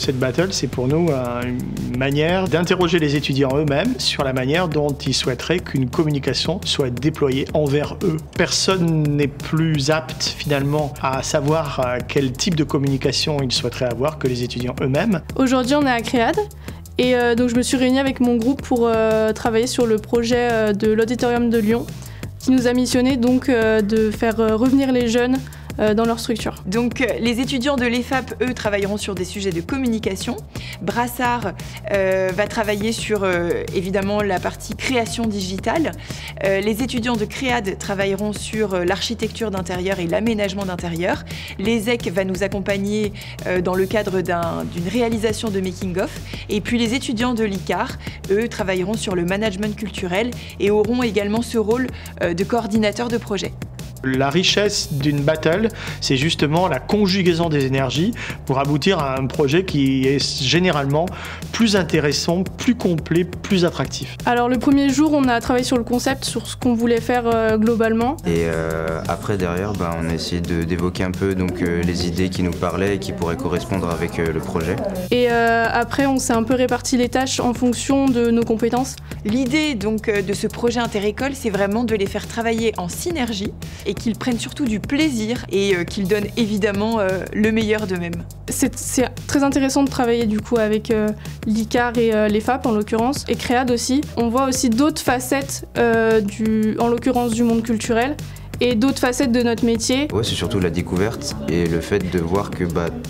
Cette battle, c'est pour nous une manière d'interroger les étudiants eux-mêmes sur la manière dont ils souhaiteraient qu'une communication soit déployée envers eux. Personne n'est plus apte finalement à savoir quel type de communication ils souhaiteraient avoir que les étudiants eux-mêmes. Aujourd'hui, on est à Créade. Et donc je me suis réunie avec mon groupe pour travailler sur le projet de l'Auditorium de Lyon, qui nous a missionné donc de faire revenir les jeunes dans leur structure. Donc les étudiants de l'EFAP, eux, travailleront sur des sujets de communication. Brassard va travailler sur évidemment la partie création digitale. Les étudiants de Créade travailleront sur l'architecture d'intérieur et l'aménagement d'intérieur. L'ESEC va nous accompagner dans le cadre d'une réalisation de making-of. Et puis les étudiants de l'ICAR, eux, travailleront sur le management culturel et auront également ce rôle de coordinateur de projet. La richesse d'une battle, c'est justement la conjugaison des énergies pour aboutir à un projet qui est généralement plus intéressant, plus complet, plus attractif. Alors le premier jour, on a travaillé sur le concept, sur ce qu'on voulait faire globalement. Et après derrière, on a essayé d'évoquer un peu les idées qui nous parlaient et qui pourraient correspondre avec le projet. Et après, on s'est un peu réparti les tâches en fonction de nos compétences. L'idée donc de ce projet interécole, c'est vraiment de les faire travailler en synergie et qu'ils prennent surtout du plaisir et qu'ils donnent évidemment le meilleur d'eux-mêmes. C'est très intéressant de travailler du coup avec l'ICAR et l'EFAP en l'occurrence, et Créade aussi. On voit aussi d'autres facettes en l'occurrence du monde culturel, et d'autres facettes de notre métier. Ouais, c'est surtout la découverte et le fait de voir que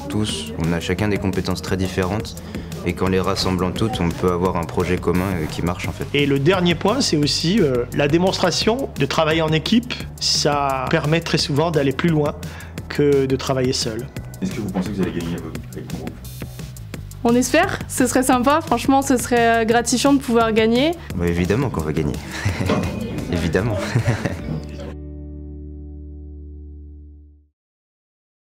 tous, on a chacun des compétences très différentes. Et qu'en les rassemblant toutes, on peut avoir un projet commun qui marche en fait. Et le dernier point, c'est aussi la démonstration de travailler en équipe. Ça permet très souvent d'aller plus loin que de travailler seul. Est-ce que vous pensez que vous allez gagner avec mon groupe ? On espère, ce serait sympa, franchement ce serait gratifiant de pouvoir gagner. Évidemment qu'on va gagner, évidemment.